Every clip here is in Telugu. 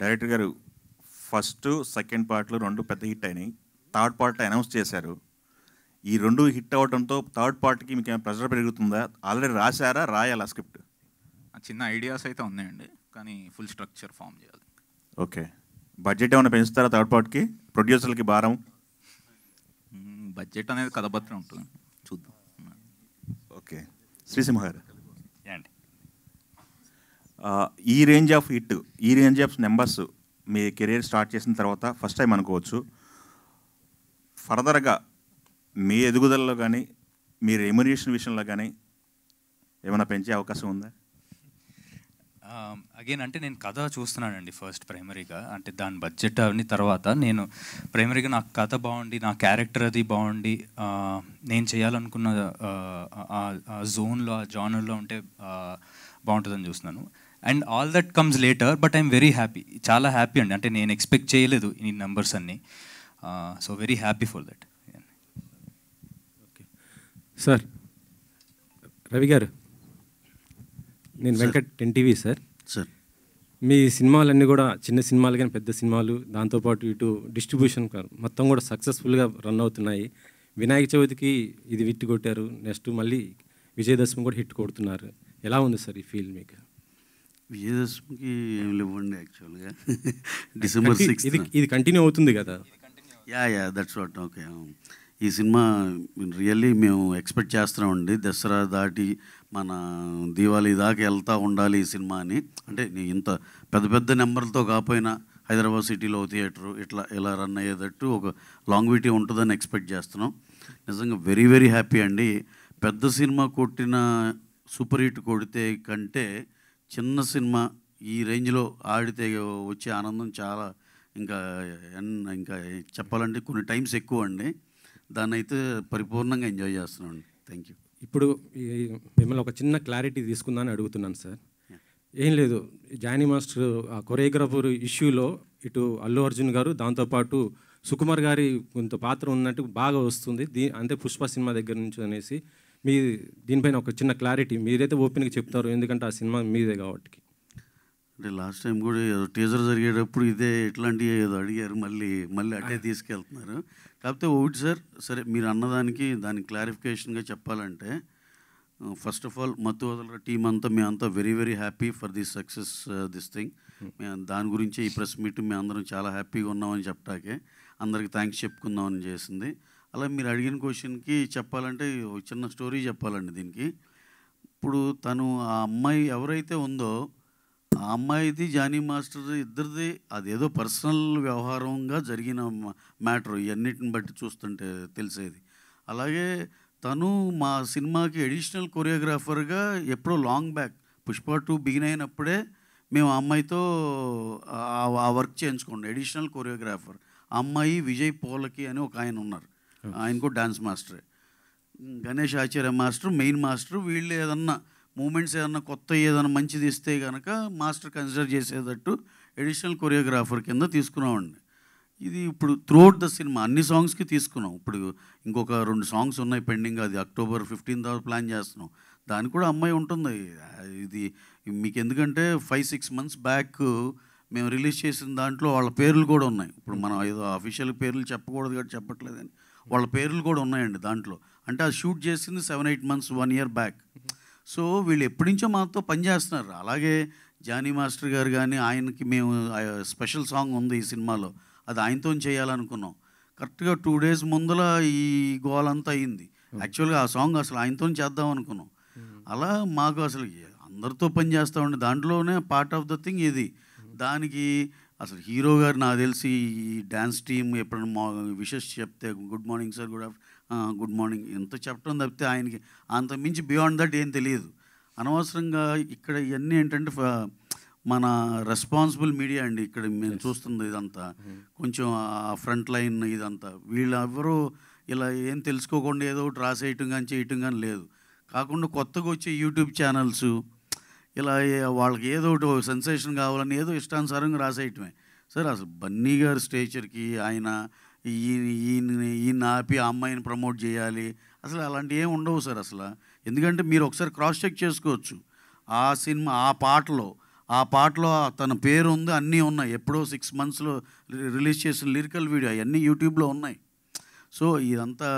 డైరెక్టర్ గారు ఫస్ట్ సెకండ్ పార్ట్లు రెండు పెద్ద హిట్ అయినాయి. థర్డ్ పార్ట్ అనౌన్స్ చేశారు. ఈ రెండు హిట్ అవడంతో థర్డ్ పార్ట్కి మీకు ఏమైనా ప్రెషర్ పెరుగుతుందా? ఆల్రెడీ రాశారా, రాయాలా స్క్రిప్ట్? చిన్న ఐడియాస్ అయితే ఉన్నాయండి, కానీ ఫుల్ స్ట్రక్చర్ ఫామ్ చేయాలి. ఓకే. బడ్జెట్ ఏమైనా పెంచుతారా థర్డ్ పార్ట్కి? ప్రొడ్యూసర్లకి భారం? బడ్జెట్ అనేది కథపత్రం ఉంటుంది, చూద్దాం. ఓకే. శ్రీసింహ గారు, ఏంటి ఈ రేంజ్ ఆఫ్ హిట్, ఈ range of numbers me career start చేసిన తర్వాత ఫస్ట్ టైం అనుకోవచ్చు. ఫర్దర్గా మీ ఎదుగుదలలో కానీ మీ రెమ్యునరేషన్ విషయంలో కానీ ఏమైనా పెంచే అవకాశం ఉందా? అగైన్ అంటే నేను కథ చూస్తున్నానండి ఫస్ట్ ప్రైమరీగా, అంటే దాని బడ్జెట్ అవన్నీ తర్వాత నేను ప్రైమరీగా నాకు కథ బాగుండి, నా క్యారెక్టర్ అది బాగుండి, నేను చేయాలనుకున్న జోన్లో ఆ జానర్లో ఉంటే బాగుంటుందని చూస్తున్నాను. And all that comes later, but I'm very happy, చాలా హ్యాపీ అండి. అంటే నేను ఎక్స్పెక్ట్ చేయలేదు ఈ నెంబర్స్ అన్నీ, so very happy for that. Okay sir. Ravi గారు, నేను వెంకట్, 10TV సార్. సార్, మీ సినిమాలన్నీ కూడా చిన్న సినిమాలు కానీ పెద్ద సినిమాలు, దాంతోపాటు ఇటు డిస్ట్రిబ్యూషన్ మొత్తం కూడా సక్సెస్ఫుల్గా రన్ అవుతున్నాయి. వినాయక చవితికి ఇది హిట్ కొట్టారు, నెక్స్ట్ మళ్ళీ విజయదశమి కూడా హిట్ కొడుతున్నారు. ఎలా ఉంది సార్ ఈ ఫీల్ మీకు? విజయదశమికి ఏం లేవండి యాక్చువల్గా. December 6th ఇది కంటిన్యూ అవుతుంది కదా? Yeah that's what. ఓకే. ఈ సినిమా రియల్లీ మేము ఎక్స్పెక్ట్ చేస్తున్నామండి. దసరా దాటి మన దీవాళీ దాకా వెళ్తూ ఉండాలి ఈ సినిమా అని. అంటే ఇంత పెద్ద పెద్ద నెంబర్లతో కాకపోయినా హైదరాబాద్ సిటీలో థియేటరు ఇలా రన్ అయ్యేటట్టు ఒక లాంగ్విటీ ఉంటుందని ఎక్స్పెక్ట్ చేస్తున్నాం. నిజంగా వెరీ వెరీ హ్యాపీ అండి. పెద్ద సినిమా కొట్టిన సూపర్ హిట్ కొడితే కంటే చిన్న సినిమా ఈ రేంజ్లో ఆడితే వచ్చే ఆనందం చాలా ఇంకా చెప్పాలంటే కొన్ని టైమ్స్ ఎక్కువ అండి. దాన్ని అయితే పరిపూర్ణంగా ఎంజాయ్ చేస్తున్నాం అండి. Thank you. ఇప్పుడు మిమ్మల్ని ఒక చిన్న క్లారిటీ తీసుకుందామని అడుగుతున్నాను సార్. ఏం లేదు, జానీ మాస్టర్ ఆ కొరియోగ్రాఫర్ ఇష్యూలో ఇటు అల్లు అర్జున్ గారు, దాంతోపాటు సుకుమార్ గారి కొంత పాత్ర ఉన్నట్టు బాగా వస్తుంది. అంటే పుష్ప సినిమా దగ్గర నుంచి అనేసి మీ దీనిపైన ఒక చిన్న క్లారిటీ మీరైతే ఓపెన్గా చెప్తారు, ఎందుకంటే ఆ సినిమా మీదే కాబట్టి. అంటే లాస్ట్ టైం కూడా ఏదో టీజర్ జరిగేటప్పుడు ఇట్లాంటివి ఏదో అడిగారు, మళ్ళీ అటే తీసుకెళ్తున్నారు. కాకపోతే ఒకటి సార్, సరే మీరు అన్నదానికి దానికి క్లారిఫికేషన్గా చెప్పాలంటే, ఫస్ట్ ఆఫ్ ఆల్ మత్తు వదలరా టీం అంతా మేమంతా very very happy for this success this thing. మేము దాని గురించి ఈ ప్రెస్ మీట్ మేము అందరం చాలా హ్యాపీగా ఉన్నామని చెప్పటాకే అందరికి థ్యాంక్స్ చెప్పుకుందామని చేసింది. అలా మీరు అడిగిన క్వశ్చన్కి చెప్పాలంటే ఒక చిన్న స్టోరీ చెప్పాలండి దీనికి. ఇప్పుడు తను ఆ అమ్మాయి ఎవరైతే ఉందో ఆ అమ్మాయిది జానీ మాస్టర్ ఇద్దరిది అదేదో పర్సనల్ వ్యవహారంగా జరిగిన మ్యాటర్ ఇవన్నిటిని బట్టి చూస్తుంటే తెలిసేది. అలాగే తను మా సినిమాకి అడిషనల్ కొరియోగ్రాఫర్గా ఎప్పుడో లాంగ్ బ్యాక్ పుష్ప 2 బిగిన్ అయినప్పుడే మేము ఆ అమ్మాయితో ఆ వర్క్ చేయించుకోండి. అడిషనల్ కొరియోగ్రాఫర్ ఆ అమ్మాయి విజయ్ పోలకి అని ఒక ఆయన ఉన్నారు, ఆయన కూడా డాన్స్ మాస్టరే. గణేష్ ఆచార్య మాస్టర్ మెయిన్ మాస్టర్. వీళ్ళు ఏదన్నా మూమెంట్స్ ఏదన్నా కొత్త ఏదైనా మంచిది ఇస్తే కనుక మాస్టర్ కన్సిడర్ చేసేటట్టు అడిషనల్ కొరియోగ్రాఫర్ కింద తీసుకున్నామండి. ఇది ఇప్పుడు త్రూఅవుట్ ద సినిమా అన్ని సాంగ్స్కి తీసుకున్నాం. ఇప్పుడు ఇంకొక 2 సాంగ్స్ ఉన్నాయి పెండింగ్, అది October 15 తర్వాత ప్లాన్ చేస్తున్నాం. దానికి కూడా అమ్మాయి ఉంటుంది. ఇది మీకు ఎందుకంటే 5-6 మంత్స్ బ్యాక్ మేము రిలీజ్ చేసిన దాంట్లో వాళ్ళ పేర్లు కూడా ఉన్నాయి. ఇప్పుడు మనం ఏదో అఫీషియల్ పేర్లు చెప్పకూడదు కాబట్టి చెప్పట్లేదని వాళ్ళ పేర్లు కూడా ఉన్నాయండి దాంట్లో. అంటే అది షూట్ చేసింది 7-8 మంత్స్ 1 year బ్యాక్. సో వీళ్ళు ఎప్పటి నుంచో మాతో పనిచేస్తున్నారు. అలాగే జానీ మాస్టర్ గారు కానీ ఆయనకి మేము స్పెషల్ సాంగ్ ఉంది ఈ సినిమాలో, అది ఆయనతో చేయాలనుకున్నాం. కరెక్ట్గా 2 days ముందల ఈ గోలంతా అయింది. యాక్చువల్గా ఆ సాంగ్ అసలు ఆయనతో చేద్దాం అనుకున్నాం. అలా మాకు అసలు అందరితో పని చేస్తామండి, దాంట్లోనే పార్ట్ ఆఫ్ ద థింగ్ ఇది. దానికి అసలు హీరో గారు నాకు తెలిసి ఈ డ్యాన్స్ టీమ్ ఎప్పుడైనా విషెస్ చెప్తే good morning sir, good morning ఎంత చెప్పడం తప్పితే ఆయనకి అంత మించి బియాండ్ దట్ ఏం తెలియదు. అనవసరంగా ఇక్కడ ఇవన్నీ ఏంటంటే మన రెస్పాన్సిబుల్ మీడియా అండి ఇక్కడ మేము చూస్తుంది ఇదంతా. కొంచెం ఆ ఫ్రంట్ లైన్ ఇదంతా వీళ్ళెవరూ ఇలా ఏం తెలుసుకోకుండా ఏదో ఒకటి రాసేయటం కానీ చేయటం కానీ లేదు. కాకుండా కొత్తగా వచ్చే యూట్యూబ్ ఛానల్స్ ఇలా వాళ్ళకి ఏదో ఒకటి సెన్సేషన్ కావాలని ఏదో ఇష్టానుసారంగా రాసేయటమే. సార్ అసలు బన్నీ గారి స్టేచర్కి ఆయన ఈయన ఆపి ఆ అమ్మాయిని ప్రమోట్ చేయాలి అసలు అలాంటివి ఏమి ఉండవు సార్ అసలు. ఎందుకంటే మీరు ఒకసారి క్రాస్ చెక్ చేసుకోవచ్చు. ఆ సినిమా ఆ పాటలో ఆ పాటలో తన పేరు ఉంది, అన్నీ ఉన్నాయి. ఎప్పుడో 6 monthsలో రిలీజ్ చేసిన లిరికల్ వీడియో అవన్నీ యూట్యూబ్లో ఉన్నాయి. సో ఇదంతా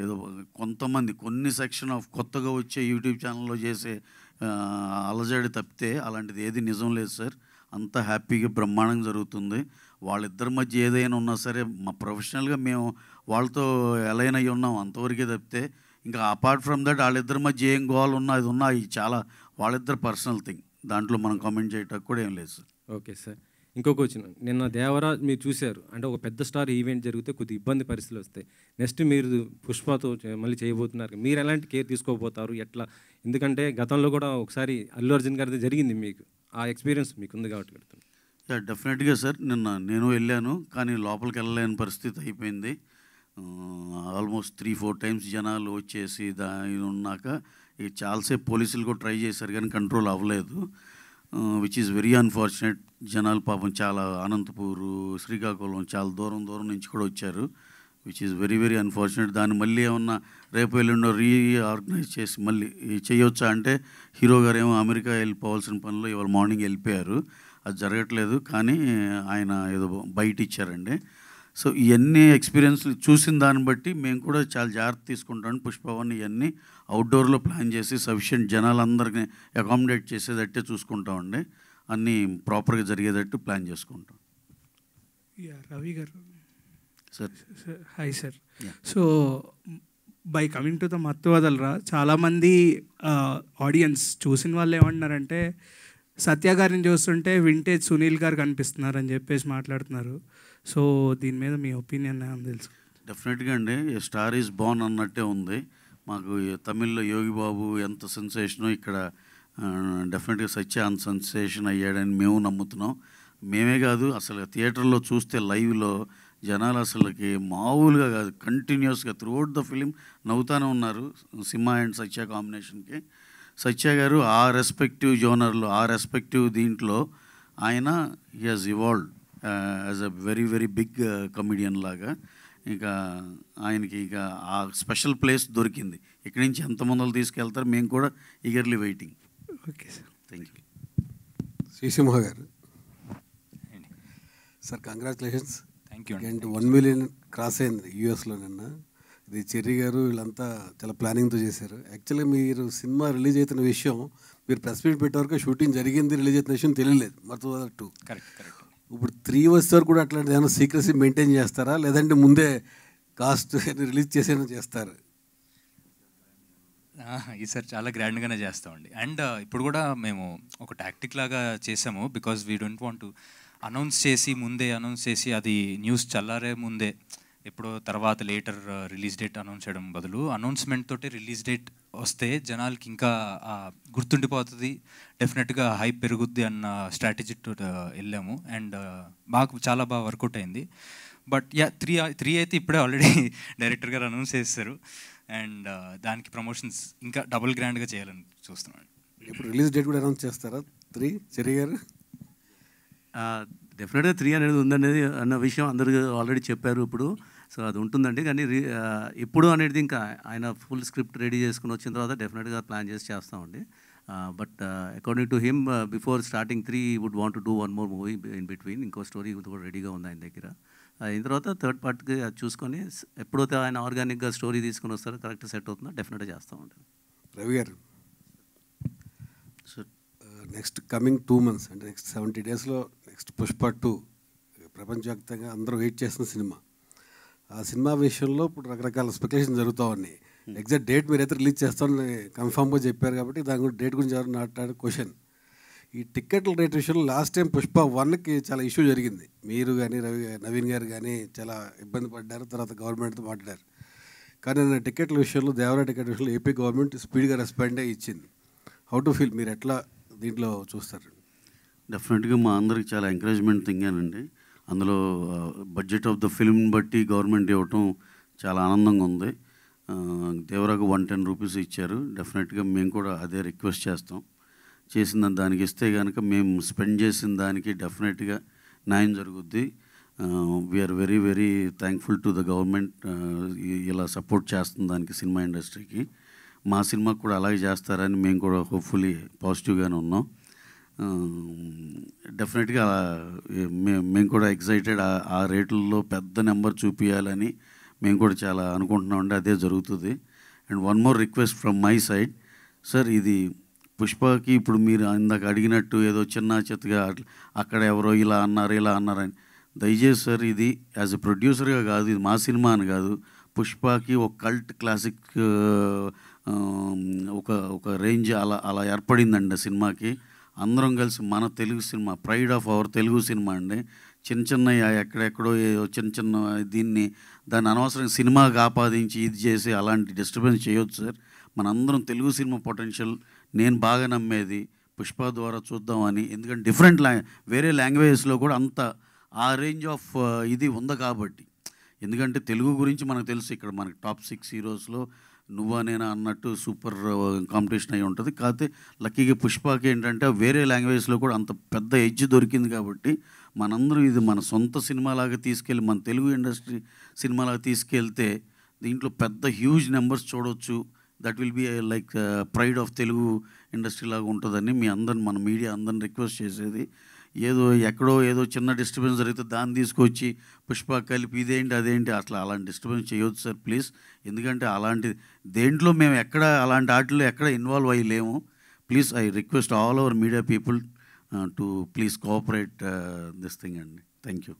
ఏదో కొంతమంది కొన్ని సెక్షన్ ఆఫ్ కొత్తగా వచ్చే యూట్యూబ్ ఛానల్లో చేసే అలజడి తప్పితే అలాంటిది ఏది నిజం లేదు సార్. అంతా హ్యాపీగా బ్రహ్మాండంగా జరుగుతుంది. వాళ్ళిద్దరి మధ్య ఏదైనా ఉన్నా సరే మా ప్రొఫెషనల్గా మేము వాళ్ళతో అలైన్ అయ్యి ఉన్నాం అంతవరకే తప్పితే ఇంకా అపార్ట్ ఫ్రమ్ దట్ వాళ్ళిద్దరి మధ్య ఏం గోల్ ఉన్నా అది ఉన్నా ఇది చాలా వాళ్ళిద్దరు పర్సనల్ థింగ్. దాంట్లో మనం కామెంట్ చేయటం కూడా ఏం లేదు సార్. Okay sir. ఇంకో క్వశ్చన్, నిన్న దేవరా మీరు చూశారు అంటే ఒక పెద్ద స్టార్ ఈవెంట్ జరిగితే కొద్ది ఇబ్బంది పరిస్థితులు వస్తాయి. నెక్స్ట్ మీరు పుష్పతో మళ్ళీ చేయబోతున్నారు, మీరు ఎలాంటి కేర్ తీసుకోబోతారు ఎట్లా? ఎందుకంటే గతంలో కూడా ఒకసారి అల్లు అర్జున్ గారిది జరిగింది, మీకు ఆ ఎక్స్పీరియన్స్ మీకు ఉంది కాబట్టి అడుగుతాను. డెఫినెట్గా సార్. నిన్న నేను వెళ్ళాను కానీ లోపలికి వెళ్ళలేని పరిస్థితి అయిపోయింది. ఆల్మోస్ట్ 3-4 times జనాలు వచ్చేసి దాని ఉన్నాక ఇక చాలాసేపు పోలీసులు కూడా ట్రై చేశారు కానీ కంట్రోల్ అవ్వలేదు, విచ్ ఈజ్ వెరీ అన్ఫార్చునేట్. జనాలు పాపం చాలా అనంతపూరు, శ్రీకాకుళం చాలా దూరం నుంచి కూడా వచ్చారు, which is very very unfortunate. దాన్ని మళ్ళీ ఏమన్నా రేపు ఎల్లుండో రీఆర్గనైజ్ చేసి మళ్ళీ చేయొచ్చా అంటే హీరో గారు ఏమో అమెరికా వెళ్ళిపోవాల్సిన పనిలో ఇవాళ మార్నింగ్ వెళ్ళిపోయారు, అది జరగట్లేదు. కానీ ఆయన ఏదో బయట ఇచ్చారండి. సో ఇవన్నీ ఎక్స్పీరియన్స్లు చూసిన దాన్ని బట్టి మేము కూడా చాలా జాగ్రత్త తీసుకుంటాం. పుష్పవన్ ఇవన్నీ అవుట్డోర్లో ప్లాన్ చేసి సఫిషియెంట్ జనాలందరికీ అకామిడేట్ చేసేటట్టే చూసుకుంటామండి. అన్నీ ప్రాపర్గా జరిగేటట్టు ప్లాన్ చేసుకుంటాం. రవి గారు sir. Hi sir. So by coming to the మత్తు వదలరా, చాలామంది ఆడియన్స్ చూసిన వాళ్ళు ఏమంటున్నారంటే సత్య గారిని చూస్తుంటే వింటేజ్ సునీల్ గారు కనిపిస్తున్నారు అని చెప్పేసి మాట్లాడుతున్నారు. సో దీని మీద మీ ఒపీనియన్ ఏమని తెలుసు? డెఫినెట్గా అండి, స్టార్ ఈజ్ బోర్న్ అన్నట్టే ఉంది. మాకు తమిళ్లో యోగి బాబు ఎంత సెన్సేషనో ఇక్కడ డెఫినెట్గా సత్య అంత సెన్సేషన్ అయ్యాడని మేము నమ్ముతున్నాం. మేమే కాదు అసలు థియేటర్లో చూస్తే లైవ్లో జనాలు అసలుకి మామూలుగా కాదు, కంటిన్యూస్గా త్రూఅవుట్ ద ఫిలిం నవ్వుతూనే ఉన్నారు సింహ అండ్ సత్య కాంబినేషన్కి. సత్య గారు ఆ రెస్పెక్టివ్ జోనర్లో ఆ రెస్పెక్టివ్ దీంట్లో ఆయన he has evolved as a very very big comedian లాగా. ఇక ఆయనకి ఇక ఆ స్పెషల్ ప్లేస్ దొరికింది. ఇక్కడి నుంచి ఎంతమందిలో తీసుకెళ్తారు మేము కూడా eagerly waiting. Okay sir, thank you. Sri Simha గారు sir, congratulations. Thank you and 1 million cross అయింది యూఎస్లో నిన్న. ఇది చెర్రీ గారు వీళ్ళంతా చాలా ప్లానింగ్తో చేశారు. యాక్చువల్గా మీరు సినిమా రిలీజ్ అవుతున్న విషయం మీరు ప్రెస్ మీట్ పెట్టే వరకు షూటింగ్ జరిగింది, రిలీజ్ అవుతున్న విషయం తెలియలేదు. మత్తు 2 కరెక్ట్. ఇప్పుడు 3 వచ్చే వరకు కూడా అట్లాంటిది ఏమైనా సీక్రసీ మెయింటైన్ చేస్తారా, లేదంటే ముందే కాస్ట్ రిలీజ్ చేసేనా చేస్తారు? ఈసారి చాలా గ్రాండ్గానే చేస్తామండి. అండ్ ఇప్పుడు కూడా మేము ఒక టాక్టిక్ లాగా చేసాము, because we don't want to announce చేసి అది న్యూస్ చల్లారే ముందే ఎప్పుడో తర్వాత లేటర్ రిలీజ్ డేట్ అనౌన్స్ చేయడం బదులు అనౌన్స్మెంట్ తోటి రిలీజ్ డేట్ వస్తే జనాలకి ఇంకా గుర్తుండిపోతుంది, డెఫినెట్గా హైప్ పెరుగుద్ది అన్న స్ట్రాటజీతో వెళ్ళాము. అండ్ మాకు చాలా బాగా వర్కౌట్ అయింది. బట్ త్రీ అయితే ఇప్పుడే ఆల్రెడీ డైరెక్టర్ గారు అనౌన్స్ చేస్తారు. అండ్ దానికి ప్రమోషన్స్ ఇంకా డబుల్ గ్రాండ్గా చేయాలని చూస్తున్నాను. ఇప్పుడు రిలీజ్ డేట్ కూడా అనౌన్స్ చేస్తారా 3 చెర్రీ గారు? డెఫినెట్గా 3 అనేది ఉందనేది అన్న విషయం అందరూ ఆల్రెడీ చెప్పారు ఇప్పుడు. సో అది ఉంటుందండి. కానీ ఎప్పుడు అనేది ఇంకా ఆయన ఫుల్ స్క్రిప్ట్ రెడీ చేసుకుని వచ్చిన తర్వాత డెఫినెట్గా ప్లాన్ చేసి చేస్తామండి. But according to him before starting 3 would want to do 1 more movie in between. ఇంకో స్టోరీ కూడా రెడీగా ఉంది ఆయన దగ్గర. అయిన తర్వాత థర్డ్ పార్ట్కి చూసుకొని ఎప్పుడైతే ఆయన ఆర్గానిక్గా స్టోరీ తీసుకొని వస్తారో కరెక్ట్ సెట్ అవుతుందో డెఫినెట్గా చేస్తామండి. రవి గారు నెక్స్ట్ కమింగ్ 2 months అంటే నెక్స్ట్ 70 daysలో నెక్స్ట్ పుష్ప 2 ప్రపంచవ్యాప్తంగా అందరూ వెయిట్ చేస్తున్న సినిమా. ఆ సినిమా విషయంలో ఇప్పుడు రకరకాల స్పెక్యులేషన్ జరుగుతూ ఉన్నాయి. ఎగ్జాక్ట్ డేట్ మీరైతే రిలీజ్ చేస్తామని కన్ఫామ్గా చెప్పారు కాబట్టి దాని గురించి డేట్ గురించి ఎవరు నాటాడు క్వశ్చన్. ఈ టికెట్ల రేట్ విషయంలో లాస్ట్ టైం పుష్ప 1కి చాలా ఇష్యూ జరిగింది. మీరు కానీ నవీన్ గారు కానీ చాలా ఇబ్బంది పడ్డారు, తర్వాత గవర్నమెంట్తో మాట్లాడారు. కానీ నేను టికెట్ల విషయంలో దేవరా టికెట్ విషయంలో ఏపీ గవర్నమెంట్ స్పీడ్గా రెస్పాండ్ ఇచ్చింది. హౌ టు ఫీల్, మీరు ఎట్లా దీంట్లో చూస్తారు? డెఫినెట్గా మా అందరికి చాలా ఎంకరేజ్మెంట్ థింగేనండి. అందులో బడ్జెట్ ఆఫ్ ద ఫిల్మ్ బట్టి గవర్నమెంట్ ఇవ్వటం చాలా ఆనందంగా ఉంది. దేవరాకు 110 రూపీస్ ఇచ్చారు. డెఫినెట్గా మేము కూడా అదే రిక్వెస్ట్ చేస్తాం. చేసిన దానికి ఇస్తే కనుక మేము స్పెండ్ చేసిన దానికి డెఫినెట్గా న్యాయం జరుగుద్ది. We are very very thankful to the government ఇలా సపోర్ట్ చేస్తుంది దానికి సినిమా ఇండస్ట్రీకి. మా సినిమాకి కూడా అలాగే చేస్తారని మేము కూడా హోప్ఫుల్లీ పాజిటివ్గానే ఉన్నాం. డెఫినెట్గా మేము కూడా ఎక్సైటెడ్, ఆ రేట్లలో పెద్ద నెంబర్ చూపించాలని మేము కూడా చాలా అనుకుంటున్నామండి. అదే జరుగుతుంది. And one more request from my side sir, ఇది పుష్పకి ఇప్పుడు మీరు ఇందాక అడిగినట్టు ఏదో చిన్న చెత్తగా అక్కడ ఎవరో ఇలా అన్నారని, దయచేసి సార్ ఇది యాజ్ ఎ ప్రొడ్యూసర్గా కాదు, ఇది మా సినిమా అని కాదు, పుష్పకి ఒక కల్ట్ క్లాసిక్ ఒక రేంజ్ అలా ఏర్పడిందండి ఆ సినిమాకి. అందరం కలిసి మన Telugu cinema, pride of our Telugu cinema అండి. చిన్న ఎక్కడెక్కడో చిన్న దాన్ని అనవసరంగా సినిమాకి ఆపాదించి ఇది చేసి అలాంటి డిస్టర్బెన్స్ చేయొచ్చు సార్. మనందరం తెలుగు సినిమా పొటెన్షియల్ నేను బాగా నమ్మేది పుష్ప ద్వారా చూద్దామని. ఎందుకంటే డిఫరెంట్ వేరే లాంగ్వేజెస్లో కూడా అంత ఆ రేంజ్ ఆఫ్ ఇది ఉంది కాబట్టి. ఎందుకంటే తెలుగు గురించి మనకు తెలుసు, ఇక్కడ మనకి టాప్ 6 హీరోస్లో నువ్వా నేనా అన్నట్టు సూపర్ కాంపిటీషన్ అయి ఉంటుంది. కాకపోతే లక్కీగా పుష్పకి ఏంటంటే వేరే లాంగ్వేజ్లో కూడా అంత పెద్ద ఎడ్జ్ దొరికింది కాబట్టి మనందరం ఇది మన సొంత సినిమాలాగా తీసుకెళ్ళి, మన తెలుగు ఇండస్ట్రీ సినిమాలాగా తీసుకెళ్తే దీంట్లో పెద్ద హ్యూజ్ నెంబర్స్ చూడవచ్చు. That will be like pride of Telugu industry లాగా ఉంటుందని మన మీడియా అందరిని రిక్వెస్ట్ చేసేది. ఎక్కడో ఏదో చిన్న డిస్టర్బెన్స్ జరిగితే దాన్ని తీసుకొచ్చి పుష్ప కలిపి ఇదేంటి అదేంటి అలాంటి డిస్టర్బెన్స్ చేయొద్దు సార్ ప్లీజ్. ఎందుకంటే అలాంటి దేంట్లో మేము అలాంటి వాటిలో ఎక్కడ ఇన్వాల్వ్ అయ్యలేము. Please I request all our media people to please cooperate this thing అండి. Thank you.